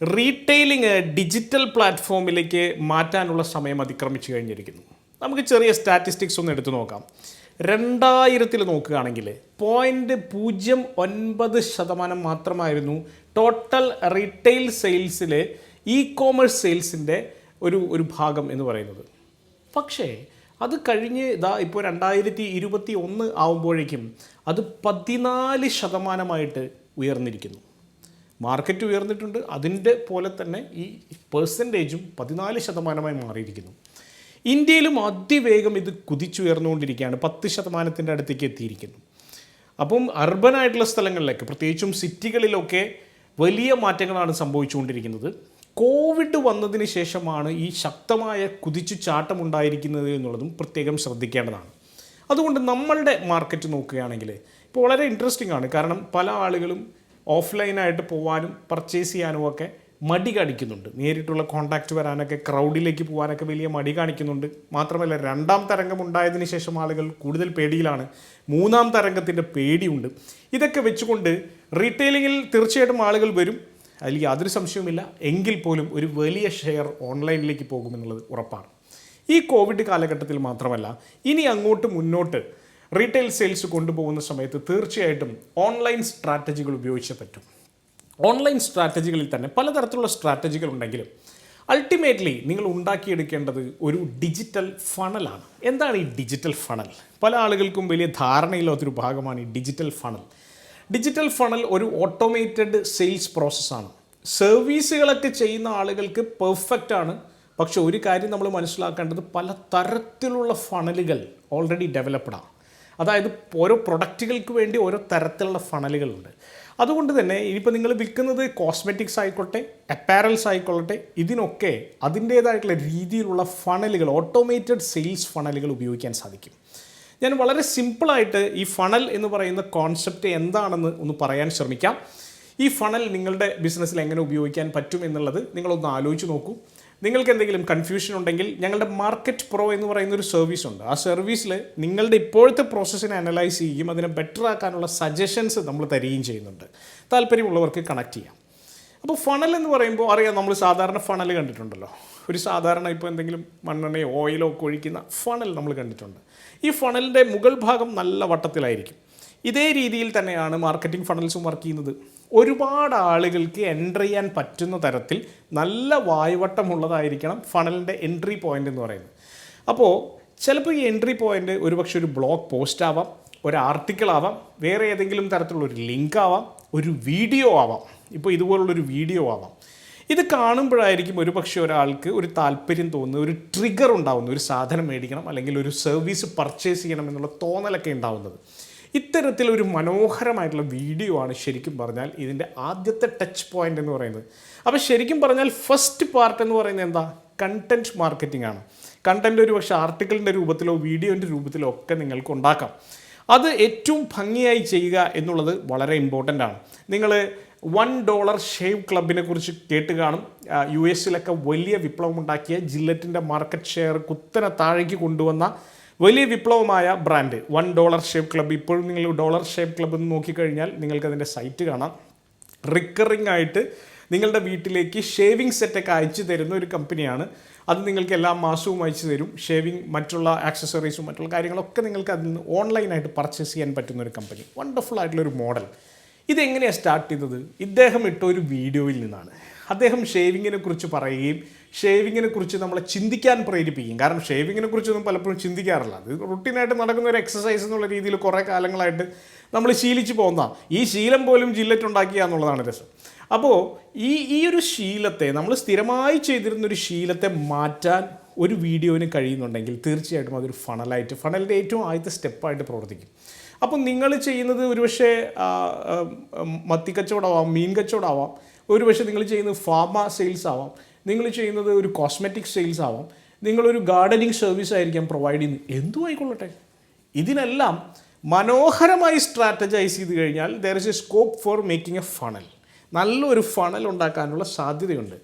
Retailing digital പ്ലാറ്റ്ഫോമിലേക്ക് മാറ്റാനുള്ള സമയം അതിക്രമിച്ചു കഴിഞ്ഞിരിക്കുന്നു. നമുക്ക് ചെറിയ സ്റ്റാറ്റിസ്റ്റിക്സ് ഒന്ന് എടുത്തു നോക്കാം. 2000 നോക്കുകയാണെങ്കിൽ 0.09% മാത്രമായിരുന്നു ടോട്ടൽ റീറ്റെയിൽ സെയിൽസിലെ ഇ കോമേഴ്സ് സെയിൽസിൻ്റെ ഒരു ഭാഗം എന്ന് പറയുന്നത്. പക്ഷേ അത് കഴിഞ്ഞ് ഇപ്പോൾ 2021 ആവുമ്പോഴേക്കും അത് 14% ഉയർന്നിരിക്കുന്നു. മാർക്കറ്റ് ഉയർന്നിട്ടുണ്ട്, അതിൻ്റെ പോലെ തന്നെ ഈ പെർസെൻറ്റേജും 14% മാറിയിരിക്കുന്നു. ഇന്ത്യയിലും അതിവേഗം ഇത് കുതിച്ചുയർന്നുകൊണ്ടിരിക്കുകയാണ്, 10% അടുത്തേക്ക് എത്തിയിരിക്കുന്നു. അപ്പം അർബനായിട്ടുള്ള സ്ഥലങ്ങളിലൊക്കെ, പ്രത്യേകിച്ചും സിറ്റികളിലൊക്കെ വലിയ മാറ്റങ്ങളാണ് സംഭവിച്ചുകൊണ്ടിരിക്കുന്നത്. കോവിഡ് വന്നതിന് ശേഷമാണ് ഈ ശക്തമായ കുതിച്ചു ചാട്ടമുണ്ടായിരിക്കുന്നത് എന്നുള്ളതും പ്രത്യേകം ശ്രദ്ധിക്കേണ്ടതാണ്. അതുകൊണ്ട് നമ്മളുടെ മാർക്കറ്റ് നോക്കുകയാണെങ്കിൽ ഇപ്പോൾ വളരെ ഇൻട്രസ്റ്റിംഗ് ആണ്. കാരണം പല ആളുകളും ഓഫ്ലൈനായിട്ട് പോകാനും പർച്ചേസ് ചെയ്യാനും ഒക്കെ മടി കാണിക്കുന്നുണ്ട്. നേരിട്ടുള്ള കോൺടാക്റ്റ് വരാനൊക്കെ, ക്രൗഡിലേക്ക് പോകാനൊക്കെ വലിയ മടി കാണിക്കുന്നുണ്ട്. മാത്രമല്ല, 2ാം തരംഗം ഉണ്ടായതിനു ശേഷം ആളുകൾ കൂടുതൽ പേടിയിലാണ്. 3ാം തരംഗത്തിൻ്റെ പേടിയുണ്ട്. ഇതൊക്കെ വെച്ചുകൊണ്ട് റീറ്റെയിലിങ്ങിൽ തീർച്ചയായിട്ടും ആളുകൾ വരും, അതിൽ യാതൊരു സംശയവുമില്ല. എങ്കിൽ പോലും ഒരു വലിയ ഷെയർ ഓൺലൈനിലേക്ക് പോകുമെന്നുള്ളത് ഉറപ്പാണ്. ഈ കോവിഡ് കാലഘട്ടത്തിൽ മാത്രമല്ല, ഇനി അങ്ങോട്ട് മുന്നോട്ട് റീറ്റെയിൽ സെയിൽസ് കൊണ്ടുപോകുന്ന സമയത്ത് തീർച്ചയായിട്ടും ഓൺലൈൻ സ്ട്രാറ്റജികൾ ഉപയോഗിച്ചേ പറ്റും. ഓൺലൈൻ സ്ട്രാറ്റജികളിൽ തന്നെ പലതരത്തിലുള്ള സ്ട്രാറ്റജികൾ ഉണ്ടെങ്കിലും അൾട്ടിമേറ്റ്ലി നിങ്ങൾ ഉണ്ടാക്കിയെടുക്കേണ്ടത് ഒരു ഡിജിറ്റൽ ഫണലാണ്. എന്താണ് ഈ ഡിജിറ്റൽ ഫണൽ? പല ആളുകൾക്കും വലിയ ധാരണയില്ലാത്തൊരു ഭാഗമാണ് ഈ ഡിജിറ്റൽ ഫണൽ. ഡിജിറ്റൽ ഫണൽ ഒരു ഓട്ടോമേറ്റഡ് സെയിൽസ് പ്രോസസ്സാണ്. സർവീസുകളൊക്കെ ചെയ്യുന്ന ആളുകൾക്ക് പെർഫെക്റ്റ് ആണ്. പക്ഷെ ഒരു കാര്യം നമ്മൾ മനസ്സിലാക്കേണ്ടത്, പല തരത്തിലുള്ള ഫണലുകൾ ഓൾറെഡി ഡെവലപ്ഡാണ്. അതായത് ഓരോ പ്രൊഡക്റ്റുകൾക്ക് വേണ്ടി ഓരോ തരത്തിലുള്ള ഫണലുകളുണ്ട്. അതുകൊണ്ട് തന്നെ ഇനിയിപ്പോൾ നിങ്ങൾ വിൽക്കുന്നത് കോസ്മെറ്റിക്സ് ആയിക്കോട്ടെ, അപ്പാരൽസ് ആയിക്കൊള്ളട്ടെ, ഇതിനൊക്കെ അതിൻ്റേതായിട്ടുള്ള രീതിയിലുള്ള ഫണലുകൾ, ഓട്ടോമേറ്റഡ് സെയിൽസ് ഫണലുകൾ ഉപയോഗിക്കാൻ സാധിക്കും. ഞാൻ വളരെ സിമ്പിളായിട്ട് ഈ ഫണൽ എന്ന് പറയുന്ന കോൺസെപ്റ്റ് എന്താണെന്ന് ഒന്ന് പറയാൻ ശ്രമിക്കാം. ഈ ഫണൽ നിങ്ങളുടെ ബിസിനസ്സിൽ എങ്ങനെ ഉപയോഗിക്കാൻ പറ്റും എന്നുള്ളത് നിങ്ങളൊന്ന് ആലോചിച്ച് നോക്കൂ. നിങ്ങൾക്ക് എന്തെങ്കിലും കൺഫ്യൂഷൻ ഉണ്ടെങ്കിൽ ഞങ്ങളുടെ മാർക്കറ്റ് പ്രോ എന്ന് പറയുന്ന ഒരു സർവീസ് ഉണ്ട്. ആ സർവീസിൽ നിങ്ങളുടെ ഇപ്പോഴത്തെ പ്രോസസ്സിനെ അനലൈസ് ചെയ്യുകയും അതിനെ ബെറ്റർ ആക്കാനുള്ള സജഷൻസ് നമ്മൾ തരികയും ചെയ്യുന്നുണ്ട്. താല്പര്യമുള്ളവർക്ക് കണക്ട് ചെയ്യാം. അപ്പോൾ ഫണൽ എന്ന് പറയുമ്പോൾ അറിയാം, നമ്മൾ സാധാരണ ഫണൽ കണ്ടിട്ടുണ്ടല്ലോ. ഒരു സാധാരണ ഇപ്പോൾ എന്തെങ്കിലും മണ്ണെണ്ണയോ ഓയിലോ ഒക്കെ ഒഴിക്കുന്ന ഫണൽ നമ്മൾ കണ്ടിട്ടുണ്ട്. ഈ ഫണലിൻ്റെ മുകൾ ഭാഗം നല്ല വട്ടത്തിലായിരിക്കും. ഇതേ രീതിയിൽ തന്നെയാണ് മാർക്കറ്റിംഗ് ഫണൽസും വർക്ക് ചെയ്യുന്നത്. ഒരുപാട് ആളുകൾക്ക് എൻ്റർ ചെയ്യാൻ പറ്റുന്ന തരത്തിൽ നല്ല വായുവട്ടമുള്ളതായിരിക്കണം ഫണലിൻ്റെ എൻട്രി പോയിൻ്റ് എന്ന് പറയുന്നത്. അപ്പോൾ ചിലപ്പോൾ ഈ എൻട്രി പോയിൻ്റ് ഒരുപക്ഷെ ഒരു ബ്ലോഗ് പോസ്റ്റ് ആവാം, ഒരു ആർട്ടിക്കിൾ ആവാം, വേറെ ഏതെങ്കിലും തരത്തിലുള്ളൊരു ലിങ്ക് ആവാം, ഒരു വീഡിയോ ആവാം. ഇപ്പോൾ ഇതുപോലുള്ളൊരു വീഡിയോ ആവാം. ഇത് കാണുമ്പോഴായിരിക്കും ഒരുപക്ഷെ ഒരാൾക്ക് ഒരു താല്പര്യം തോന്നുന്നത്, ഒരു ട്രിഗർ ഉണ്ടാവുന്നത്, ഒരു സാധനം മേടിക്കണം അല്ലെങ്കിൽ ഒരു സർവീസ് പർച്ചേസ് ചെയ്യണം എന്നുള്ള തോന്നലൊക്കെ ഉണ്ടാവുന്നത്. ഇത്തരത്തിലൊരു മനോഹരമായിട്ടുള്ള വീഡിയോ ആണ് ശരിക്കും പറഞ്ഞാൽ ഇതിൻ്റെ ആദ്യത്തെ ടച്ച് പോയിൻ്റ് എന്ന് പറയുന്നത്. അപ്പോൾ ശരിക്കും പറഞ്ഞാൽ ഫസ്റ്റ് പാർട്ട് എന്ന് പറയുന്നത് എന്താ? കണ്ടൻറ്റ് മാർക്കറ്റിംഗ് ആണ്. കണ്ടൻറ്റ് ഒരു പക്ഷേ ആർട്ടിക്കിളിൻ്റെ രൂപത്തിലോ വീഡിയോൻ്റെ രൂപത്തിലോ ഒക്കെ നിങ്ങൾക്ക് ഉണ്ടാക്കാം. അത് ഏറ്റവും ഭംഗിയായി ചെയ്യുക എന്നുള്ളത് വളരെ ഇമ്പോർട്ടൻ്റ് ആണ്. നിങ്ങൾ $1 ഷേവ് ക്ലബിനെ കുറിച്ച് കേട്ട് കാണും. US വലിയ വിപ്ലവമുണ്ടാക്കിയ ജില്ലറ്റിൻ്റെ മാർക്കറ്റ് ഷെയർ കുത്തനെ താഴേക്ക് കൊണ്ടുവന്ന വലിയ വിപ്ലവമായ ബ്രാൻഡ് $1 ഷേവ് ക്ലബ്ബ്. ഇപ്പോഴും നിങ്ങൾ $1 ഷേവ് ക്ലബ്ബ് എന്ന് നോക്കിക്കഴിഞ്ഞാൽ നിങ്ങൾക്കതിൻ്റെ സൈറ്റ് കാണാം. റിക്കറിംഗ് ആയിട്ട് നിങ്ങളുടെ വീട്ടിലേക്ക് ഷേവിംഗ് സെറ്റൊക്കെ അയച്ചു തരുന്ന ഒരു കമ്പനിയാണ്. അത് നിങ്ങൾക്ക് എല്ലാ മാസവും അയച്ചു തരും. ഷേവിംഗ്, മറ്റുള്ള ആക്സസറീസും മറ്റുള്ള കാര്യങ്ങളൊക്കെ നിങ്ങൾക്ക് അതിൽ നിന്ന് ഓൺലൈനായിട്ട് പർച്ചേസ് ചെയ്യാൻ പറ്റുന്ന ഒരു കമ്പനി. വണ്ടർഫുൾ ആയിട്ടുള്ളൊരു മോഡൽ. ഇതെങ്ങനെയാണ് സ്റ്റാർട്ട് ചെയ്തത്? ഇദ്ദേഹം ഇട്ട ഒരു വീഡിയോയിൽ നിന്നാണ്. അദ്ദേഹം ഷേവിങ്ങിനെ കുറിച്ച് പറയുകയും ഷേവിങ്ങിനെ കുറിച്ച് നമ്മളെ ചിന്തിക്കാൻ പ്രേരിപ്പിക്കും. കാരണം ഷേവിങ്ങിനെ കുറിച്ചൊന്നും പലപ്പോഴും ചിന്തിക്കാറില്ല. അത് റുട്ടീനായിട്ട് നടക്കുന്ന ഒരു എക്സസൈസ് എന്നുള്ള രീതിയിൽ കുറേ കാലങ്ങളായിട്ട് നമ്മൾ ശീലിച്ച് പോകുന്ന ഈ ശീലം പോലും ജില്ലറ്റ് ഉണ്ടാക്കുക എന്നുള്ളതാണ് രസം. അപ്പോൾ ഈ ഒരു ശീലത്തെ, നമ്മൾ സ്ഥിരമായി ചെയ്തിരുന്നൊരു ശീലത്തെ മാറ്റാൻ ഒരു വീഡിയോന് കഴിയുന്നുണ്ടെങ്കിൽ തീർച്ചയായിട്ടും അതൊരു ഫണലായിട്ട്, ഫണലിൻ്റെ ഏറ്റവും ആദ്യത്തെ സ്റ്റെപ്പായിട്ട് പ്രവർത്തിക്കും. അപ്പം നിങ്ങൾ ചെയ്യുന്നത് ഒരുപക്ഷെ മത്തി കച്ചവടമാവാം, മീൻ കച്ചവടമാവാം, ഒരുപക്ഷെ നിങ്ങൾ ചെയ്യുന്നത് ഫാർമ സെയിൽസ് ആവാം, നിങ്ങൾ ചെയ്യുന്നത് ഒരു കോസ്മെറ്റിക് സെയിൽസ് ആവാം, നിങ്ങളൊരു ഗാർഡനിങ് സർവീസ് ആയിരിക്കാം പ്രൊവൈഡ് ചെയ്യുന്നത്. എന്തും ആയിക്കൊള്ളട്ടെ, ഇതിനെല്ലാം മനോഹരമായി സ്ട്രാറ്റജൈസ് ചെയ്ത് കഴിഞ്ഞാൽ there is A scope for making A funnel. നല്ലൊരു ഫണൽ ഉണ്ടാക്കാനുള്ള സാധ്യതയുണ്ട്.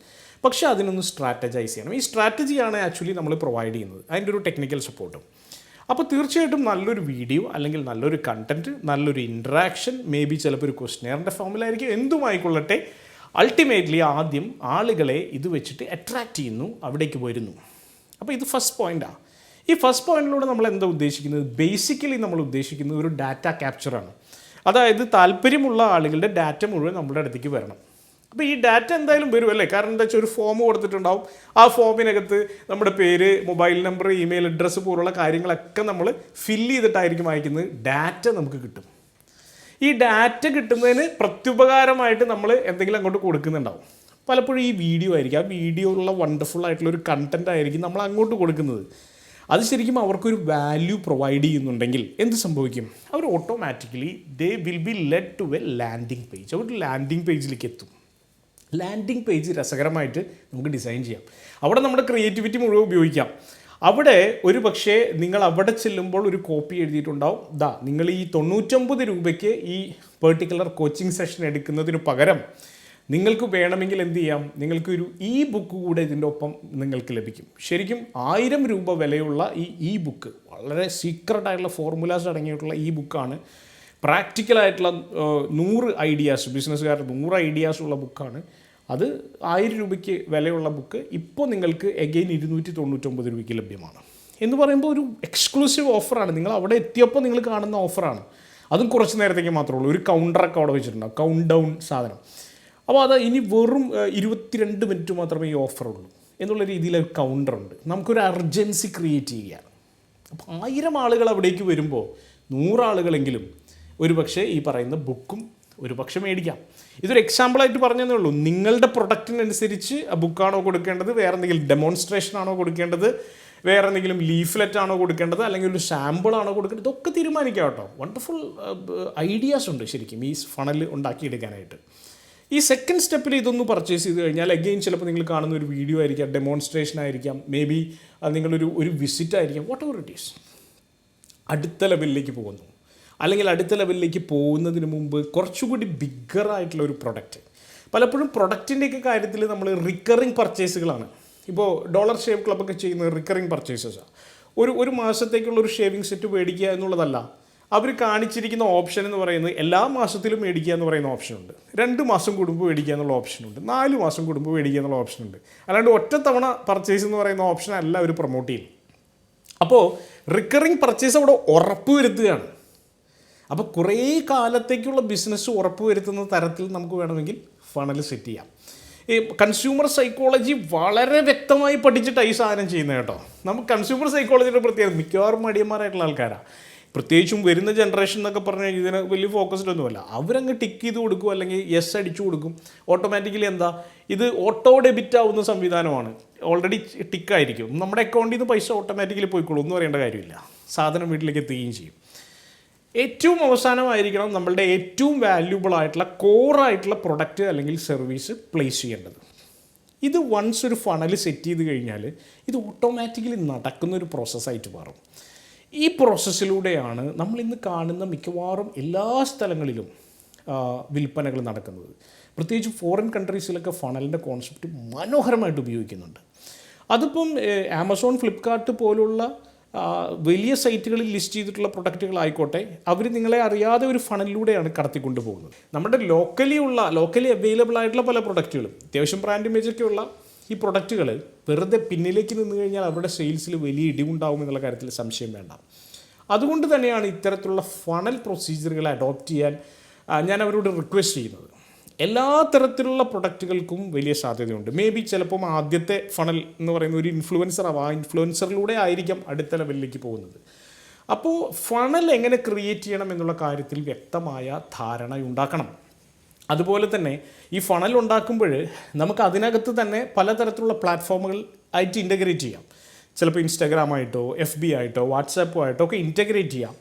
പക്ഷേ അതിനൊന്ന് സ്ട്രാറ്റജൈസ് ചെയ്യണം. ഈ സ്ട്രാറ്റജിയാണ് ആക്ച്വലി നമ്മൾ പ്രൊവൈഡ് ചെയ്യുന്നത്, അതിൻ്റെ ഒരു ടെക്നിക്കൽ സപ്പോർട്ടും. അപ്പോൾ തീർച്ചയായിട്ടും നല്ലൊരു വീഡിയോ അല്ലെങ്കിൽ നല്ലൊരു കണ്ടൻറ്റ്, നല്ലൊരു ഇൻട്രാക്ഷൻ, മേ ബി ചിലപ്പോൾ ഒരു ക്വസ്റ്റ്യനറിൻ്റെ ഫോമിലായിരിക്കും, എന്തുമായിക്കൊള്ളട്ടെ, അൾട്ടിമേറ്റ്ലി ആദ്യം ആളുകളെ ഇത് വെച്ചിട്ട് അട്രാക്റ്റ് ചെയ്യുന്നു, അവിടേക്ക് വരുന്നു. അപ്പോൾ ഇത് ഫസ്റ്റ് പോയിൻ്റാണ്. ഈ ഫസ്റ്റ് പോയിന്റിലൂടെ നമ്മൾ എന്താ ഉദ്ദേശിക്കുന്നത്? ബേസിക്കലി നമ്മൾ ഉദ്ദേശിക്കുന്നത് ഒരു ഡാറ്റ ക്യാപ്ചറാണ്. അതായത് താല്പര്യമുള്ള ആളുകളുടെ ഡാറ്റ മുഴുവൻ നമ്മുടെ അടുത്തേക്ക് വരണം. അപ്പോൾ ഈ ഡാറ്റ എന്തായാലും വരും അല്ലേ? കാരണം എന്താ വെച്ചാൽ ഒരു ഫോം കൊടുത്തിട്ടുണ്ടാവും. ആ ഫോമിനകത്ത് നമ്മുടെ പേര്, മൊബൈൽ നമ്പർ, ഇമെയിൽ അഡ്രസ്സ് പോലുള്ള കാര്യങ്ങളൊക്കെ നമ്മൾ ഫില്ല് ചെയ്തിട്ടായിരിക്കും അയക്കുന്നത്. ഡാറ്റ നമുക്ക് കിട്ടും. ഈ ഡാറ്റ കിട്ടുന്നതിന് പ്രത്യുപകാരമായിട്ട് നമ്മൾ എന്തെങ്കിലും അങ്ങോട്ട് കൊടുക്കുന്നുണ്ടാവും. പലപ്പോഴും ഈ വീഡിയോ ആയിരിക്കും. ആ വീഡിയോയിലുള്ള വണ്ടർഫുൾ ആയിട്ടുള്ളൊരു കണ്ടൻറ് ആയിരിക്കും നമ്മൾ അങ്ങോട്ട് കൊടുക്കുന്നത്. അത് ശരിക്കും അവർക്കൊരു വാല്യൂ പ്രൊവൈഡ് ചെയ്യുന്നുണ്ടെങ്കിൽ എന്ത് സംഭവിക്കും? അവർ automatically they will be led to a landing page. അവർ ലാൻഡിങ് പേജിലേക്ക് എത്തും. ലാൻഡിങ് പേജ് രസകരമായിട്ട് നമുക്ക് ഡിസൈൻ ചെയ്യാം. അവിടെ നമ്മുടെ ക്രിയേറ്റിവിറ്റി മുഴുവൻ ഉപയോഗിക്കാം. അവിടെ ഒരു പക്ഷേ നിങ്ങൾ അവിടെ ചെല്ലുമ്പോൾ ഒരു കോപ്പി എഴുതിയിട്ടുണ്ടാവും, നിങ്ങൾ ഈ 99 രൂപയ്ക്ക് ഈ പെർട്ടിക്കുലർ കോച്ചിങ് സെഷൻ എടുക്കുന്നതിന് പകരം നിങ്ങൾക്ക് വേണമെങ്കിൽ എന്ത് ചെയ്യാം, നിങ്ങൾക്കൊരു ബുക്ക് കൂടെ ഇതിൻ്റെ ഒപ്പം നിങ്ങൾക്ക് ലഭിക്കും. ശരിക്കും 1000 രൂപ വിലയുള്ള ഈ ബുക്ക് വളരെ സീക്രട്ട് ആയിട്ടുള്ള ഫോർമുലാസ് അടങ്ങിയിട്ടുള്ള ബുക്കാണ്. പ്രാക്ടിക്കലായിട്ടുള്ള 100 ഐഡിയാസ്, ബിസിനസ്സുകാരുടെ 100 ഐഡിയാസ് ഉള്ള ബുക്കാണ്. അത് 1000 രൂപയ്ക്ക് വിലയുള്ള ബുക്ക് ഇപ്പോൾ നിങ്ങൾക്ക് എഗെയിൻ 299 രൂപയ്ക്ക് ലഭ്യമാണ്. എന്ന് പറയുമ്പോൾ ഒരു എക്സ്ക്ലൂസീവ് ഓഫറാണ്. നിങ്ങൾ അവിടെ എത്തിയപ്പോൾ നിങ്ങൾ കാണുന്ന ഓഫറാണ്. അതും കുറച്ച് നേരത്തേക്ക് മാത്രമേ ഉള്ളൂ. ഒരു കൗണ്ടറൊക്കെ അവിടെ വെച്ചിട്ടുണ്ടാവും, കൗണ്ട് ഡൗൺ സാധനം. അപ്പോൾ അത് ഇനി വെറും 22 മിനിറ്റ് മാത്രമേ ഈ ഓഫറുള്ളൂ എന്നുള്ള രീതിയിൽ ഒരു കൗണ്ടറുണ്ട്. നമുക്കൊരു അർജൻസി ക്രിയേറ്റ് ചെയ്യുകയാണ്. അപ്പോൾ 1000 ആളുകൾ അവിടേക്ക് വരുമ്പോൾ 100 ആളുകളെങ്കിലും ഒരു പക്ഷേ ഈ പറയുന്ന ബുക്കും ഒരു പക്ഷേ മേടിക്കാം. ഇതൊരു എക്സാമ്പിളായിട്ട് പറഞ്ഞതേ ഉള്ളൂ. നിങ്ങളുടെ പ്രൊഡക്റ്റിനനുസരിച്ച് ആ ബുക്കാണോ കൊടുക്കേണ്ടത്, വേറെ എന്തെങ്കിലും ഡെമോൺസ്ട്രേഷൻ ആണോ കൊടുക്കേണ്ടത്, വേറെ എന്തെങ്കിലും ലീഫ്ലെറ്റ് ആണോ കൊടുക്കേണ്ടത്, അല്ലെങ്കിൽ ഒരു സാമ്പിളാണോ കൊടുക്കേണ്ടത്, ഇതൊക്കെ തീരുമാനിക്കാം കേട്ടോ. വണ്ടർഫുൾ ഐഡിയാസ് ഉണ്ട് ശരിക്കും ഈ ഫണൽ ഉണ്ടാക്കിയെടുക്കാനായിട്ട്. ഈ സെക്കൻഡ് സ്റ്റെപ്പിൽ ഇതൊന്ന് പർച്ചേസ് ചെയ്ത് കഴിഞ്ഞാൽ അഗെയിൻ ചിലപ്പോൾ നിങ്ങൾ കാണുന്ന ഒരു വീഡിയോ ആയിരിക്കാം, ഡെമോൺസ്ട്രേഷൻ ആയിരിക്കാം, മേ ബി നിങ്ങളൊരു വിസിറ്റ് ആയിരിക്കാം, വാട്ട് എവർ ഇറ്റ് ഈസ്. അടുത്ത ലെവലിലേക്ക് പോകുന്നു, അല്ലെങ്കിൽ അടുത്ത ലെവലിലേക്ക് പോകുന്നതിന് മുമ്പ് കുറച്ചുകൂടി ബിഗ്ഗറായിട്ടുള്ള ഒരു പ്രൊഡക്റ്റ്. പലപ്പോഴും പ്രൊഡക്റ്റിൻ്റെയൊക്കെ കാര്യത്തിൽ നമ്മൾ റിക്കറിങ് പർച്ചേസുകളാണ്. ഇപ്പോൾ ഡോളർ ഷേവ് ക്ലബ്ബൊക്കെ ചെയ്യുന്ന റിക്കറിങ് പർച്ചേസസാണ്. ഒരു മാസത്തേക്കുള്ളൊരു ഷേവിങ് സെറ്റ് മേടിക്കുക എന്നുള്ളതല്ല. അവർ കാണിച്ചിരിക്കുന്ന ഓപ്ഷൻ എന്ന് പറയുന്നത് എല്ലാ മാസത്തിലും മേടിക്കുക എന്ന് പറയുന്ന ഓപ്ഷനുണ്ട്, 2 മാസം കൂടുമ്പോൾ മേടിക്കുക എന്നുള്ള ഓപ്ഷനുണ്ട്, 4 മാസം കൂടുമ്പോൾ മേടിക്കുക എന്നുള്ള ഓപ്ഷനുണ്ട്. അല്ലാണ്ട് ഒറ്റത്തവണ പർച്ചേസ് എന്ന് പറയുന്ന ഓപ്ഷനല്ല അവർ പ്രൊമോട്ട് ചെയ്യും. അപ്പോൾ റിക്കറിങ് പർച്ചേസ് അവിടെ ഉറപ്പ് വരുത്തുകയാണ്. അപ്പോൾ കുറേ കാലത്തേക്കുള്ള ബിസിനസ് ഉറപ്പ് വരുത്തുന്ന തരത്തിൽ നമുക്ക് വേണമെങ്കിൽ ഫണൽ സെറ്റ് ചെയ്യാം. ഈ കൺസ്യൂമർ സൈക്കോളജി വളരെ വ്യക്തമായി പഠിച്ചിട്ടാണ് ഈ സാധനം ചെയ്യുന്നത് കേട്ടോ. നമുക്ക് കൺസ്യൂമർ സൈക്കോളജിയുടെ പ്രത്യേകത മിക്കവാറും മടിയന്മാരായിട്ടുള്ള ആൾക്കാരാണ്. പ്രത്യേകിച്ചും വരുന്ന ജനറേഷൻ എന്നൊക്കെ പറഞ്ഞാൽ ഇതിന് വലിയ ഫോക്കസ്ഡ് ഒന്നുമല്ല. അവരങ്ങ് ടിക്ക് ചെയ്ത് കൊടുക്കും, അല്ലെങ്കിൽ യെസ് അടിച്ചു കൊടുക്കും. ഓട്ടോമാറ്റിക്കലി എന്താ, ഇത് ഓട്ടോ ഡെബിറ്റ് ആവുന്ന സംവിധാനമാണ്. ഓൾറെഡി ടിക്കായിരിക്കും. നമ്മുടെ അക്കൗണ്ടിൽ നിന്ന് പൈസ ഓട്ടോമാറ്റിക്കലി പോയിക്കോളും, ഒന്നും അറിയേണ്ട കാര്യമില്ല. സാധനം വീട്ടിലേക്ക് എത്തുകയും ചെയ്യും. ഏറ്റവും അവസാനമായിരിക്കണം നമ്മളുടെ ഏറ്റവും വാല്യൂബിൾ ആയിട്ടുള്ള കോറായിട്ടുള്ള പ്രൊഡക്റ്റ് അല്ലെങ്കിൽ സർവീസ് പ്ലേസ് ചെയ്യേണ്ടത്. ഇത് വൺസ് ഒരു ഫണൽ സെറ്റ് ചെയ്ത് കഴിഞ്ഞാൽ ഇത് ഓട്ടോമാറ്റിക്കലി നടക്കുന്നൊരു പ്രോസസ്സായിട്ട് മാറും. ഈ പ്രോസസ്സിലൂടെയാണ് നമ്മളിന്ന് കാണുന്ന മിക്കവാറും എല്ലാ സ്ഥലങ്ങളിലും വിൽപ്പനകൾ നടക്കുന്നത്. പ്രത്യേകിച്ച് ഫോറിൻ കൺട്രീസിലൊക്കെ ഫണലിൻ്റെ കോൺസെപ്റ്റ് മനോഹരമായിട്ട് ഉപയോഗിക്കുന്നുണ്ട്. അതിപ്പം ആമസോൺ, ഫ്ലിപ്കാർട്ട് പോലുള്ള വലിയ സൈറ്റുകളിൽ ലിസ്റ്റ് ചെയ്തിട്ടുള്ള പ്രൊഡക്റ്റുകളായിക്കോട്ടെ, അവർ നിങ്ങളെ അറിയാതെ ഒരു ഫണലിലൂടെയാണ് കടത്തിക്കൊണ്ട് പോകുന്നത്. നമ്മുടെ ലോക്കലി അവൈലബിൾ ആയിട്ടുള്ള പല പ്രൊഡക്റ്റുകളും, അത്യാവശ്യം ബ്രാൻഡ് ഇമേജൊക്കെയുള്ള ഈ പ്രൊഡക്റ്റുകൾ വെറുതെ പിന്നിലേക്ക് നിന്ന് കഴിഞ്ഞാൽ അവരുടെ സെയിൽസിൽ വലിയ ഇടിവുണ്ടാവും എന്നുള്ള കാര്യത്തിൽ സംശയം വേണ്ട. അതുകൊണ്ട് തന്നെയാണ് ഇത്തരത്തിലുള്ള ഫണൽ പ്രൊസീജിയറുകളെ അഡോപ്റ്റ് ചെയ്യാൻ ഞാൻ അവരോട് റിക്വസ്റ്റ് ചെയ്യുന്നത്. എല്ലാ തരത്തിലുള്ള പ്രൊഡക്റ്റുകൾക്കും വലിയ സാധ്യതയുണ്ട്. മേ ബി ചിലപ്പം ആദ്യത്തെ ഫണൽ എന്ന് പറയുന്ന ഒരു ഇൻഫ്ലുവൻസർ ആവാം, ആ ഇൻഫ്ലുവൻസറിലൂടെ ആയിരിക്കാം അടുത്ത ലെവലിലേക്ക് പോകുന്നത്. അപ്പോൾ ഫണൽ എങ്ങനെ ക്രിയേറ്റ് ചെയ്യണം എന്നുള്ള കാര്യത്തിൽ വ്യക്തമായ ധാരണ ഉണ്ടാക്കണം. അതുപോലെ തന്നെ ഈ ഫണൽ ഉണ്ടാക്കുമ്പോൾ നമുക്ക് അതിനകത്ത് തന്നെ പലതരത്തിലുള്ള പ്ലാറ്റ്ഫോമുകൾ ആയിട്ട് ഇൻ്റഗ്രേറ്റ് ചെയ്യാം. ചിലപ്പോൾ ഇൻസ്റ്റാഗ്രാമായിട്ടോ FB ആയിട്ടോ വാട്സാപ്പോ ആയിട്ടോ ഒക്കെ ഇൻ്റഗ്രേറ്റ് ചെയ്യാം.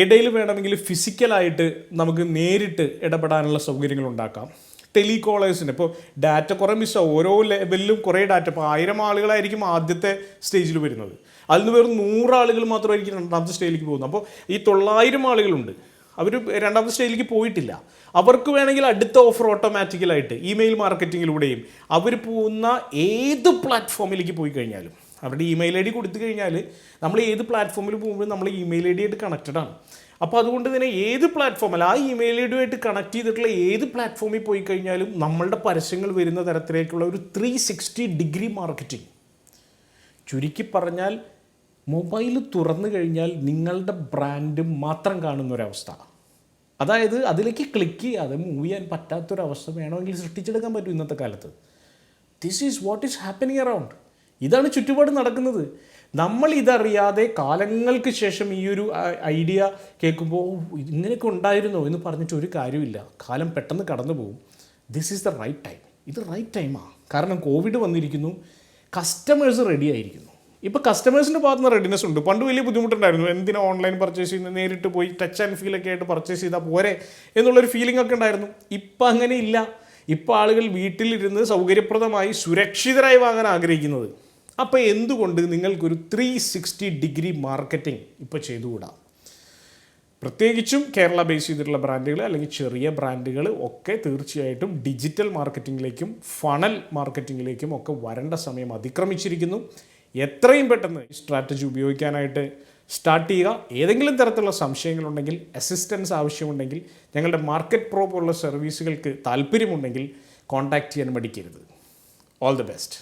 ഇടയിൽ വേണമെങ്കിൽ ഫിസിക്കലായിട്ട് നമുക്ക് നേരിട്ട് ഇടപെടാനുള്ള സൗകര്യങ്ങൾ ഉണ്ടാക്കാം. ടെലികോളേഴ്സിന് ഇപ്പോൾ ഡാറ്റ കുറേ മിസ്സാവും. ഓരോ ലെവലിലും കുറേ ഡാറ്റ, ഇപ്പോൾ 1000 ആളുകളായിരിക്കും ആദ്യത്തെ സ്റ്റേജിൽ വരുന്നത്, അതിൽ നിന്ന് വെറും 100 ആളുകൾ മാത്രമായിരിക്കും രണ്ടാമത്തെ സ്റ്റേജിലേക്ക് പോകുന്നത്. അപ്പോൾ ഈ 900 ആളുകളുണ്ട്, അവർ രണ്ടാമത്തെ സ്റ്റേജിലേക്ക് പോയിട്ടില്ല. അവർക്ക് വേണമെങ്കിൽ അടുത്ത ഓഫർ ഓട്ടോമാറ്റിക്കലായിട്ട് ഇമെയിൽ മാർക്കറ്റിങ്ങിലൂടെയും അവർ പോകുന്ന ഏത് പ്ലാറ്റ്ഫോമിലേക്ക് പോയി കഴിഞ്ഞാലും, അവരുടെ ഇമെയിൽ ID കൊടുത്തു കഴിഞ്ഞാൽ നമ്മൾ ഏത് പ്ലാറ്റ്ഫോമിൽ പോകുമ്പോഴും നമ്മൾ ഇമെയിൽ ID ആയിട്ട് കണക്റ്റഡ് ആണ്. അപ്പോൾ അതുകൊണ്ട് തന്നെ ഏത് പ്ലാറ്റ്ഫോമിൽ ആ ഇമെയിൽ ഐ ഡിയുമായിട്ട് കണക്ട് ചെയ്തിട്ടുള്ള ഏത് പ്ലാറ്റ്ഫോമിൽ പോയി കഴിഞ്ഞാലും നമ്മളുടെ പരസ്യങ്ങൾ വരുന്ന തരത്തിലേക്കുള്ള ഒരു 360-ഡിഗ്രി മാർക്കറ്റിംഗ്. ചുരുക്കി പറഞ്ഞാൽ മൊബൈൽ തുറന്നു കഴിഞ്ഞാൽ നിങ്ങളുടെ ബ്രാൻഡ് മാത്രം കാണുന്നൊരവസ്ഥ. അതായത് അതിലേക്ക് ക്ലിക്ക് ചെയ്യാതെ മൂവ് ചെയ്യാൻ പറ്റാത്തൊരവസ്ഥ വേണമെങ്കിൽ സൃഷ്ടിച്ചെടുക്കാൻ പറ്റും ഇന്നത്തെ കാലത്ത്. This is what is happening around. ഇതാണ് ചുറ്റുപാട് നടക്കുന്നത്. നമ്മൾ ഇതറിയാതെ കാലങ്ങൾക്ക് ശേഷം ഈ ഒരു ഐഡിയ കേൾക്കുമ്പോൾ ഇങ്ങനെയൊക്കെ ഉണ്ടായിരുന്നോ എന്ന് പറഞ്ഞിട്ട് ഒരു കാര്യമില്ല. കാലം പെട്ടെന്ന് കടന്നു പോകും. This is the right time. ഇത് റൈറ്റ് ടൈമാണ്. കാരണം കോവിഡ് വന്നിരിക്കുന്നു, കസ്റ്റമേഴ്സ് റെഡി ആയിരിക്കുന്നു. ഇപ്പോൾ കസ്റ്റമേഴ്സിൻ്റെ ഭാഗത്ത് നിന്ന് റെഡിനെസ് ഉണ്ട്. പണ്ട് വലിയ ബുദ്ധിമുട്ടുണ്ടായിരുന്നു. എന്തിനാ ഓൺലൈൻ പർച്ചേസ് ചെയ്യുന്നത്, നേരിട്ട് പോയി ടച്ച് ആൻഡ് ഫീലൊക്കെ ആയിട്ട് പർച്ചേസ് ചെയ്താൽ പോരെ എന്നുള്ളൊരു ഫീലിംഗ് ഒക്കെ ഉണ്ടായിരുന്നു. ഇപ്പം അങ്ങനെ ഇല്ല. ഇപ്പോൾ ആളുകൾ വീട്ടിലിരുന്ന് സൗകര്യപ്രദമായി സുരക്ഷിതരായി വാങ്ങാൻ ആഗ്രഹിക്കുന്നത്. അപ്പോൾ എന്തുകൊണ്ട് നിങ്ങൾക്കൊരു 360-ഡിഗ്രി മാർക്കറ്റിംഗ് ഇപ്പോൾ ചെയ്തുകൂടാ? പ്രത്യേകിച്ചും കേരള ബേസ് ചെയ്തിട്ടുള്ള ബ്രാൻഡുകൾ അല്ലെങ്കിൽ ചെറിയ ബ്രാൻഡുകൾ ഒക്കെ തീർച്ചയായിട്ടും ഡിജിറ്റൽ മാർക്കറ്റിങ്ങിലേക്കും ഫണൽ മാർക്കറ്റിങ്ങിലേക്കും ഒക്കെ വരേണ്ട സമയം അതിക്രമിച്ചിരിക്കുന്നു. എത്രയും പെട്ടെന്ന് ഈ സ്ട്രാറ്റജി ഉപയോഗിക്കാനായിട്ട് സ്റ്റാർട്ട് ചെയ്യുക. ഏതെങ്കിലും തരത്തിലുള്ള സംശയങ്ങളുണ്ടെങ്കിൽ, അസിസ്റ്റൻസ് ആവശ്യമുണ്ടെങ്കിൽ, ഞങ്ങളുടെ മാർക്കറ്റ് പ്രോ പോലുള്ള സർവീസുകൾക്ക് താല്പര്യമുണ്ടെങ്കിൽ കോൺടാക്റ്റ് ചെയ്യാൻ മടിക്കരുത്. All the best.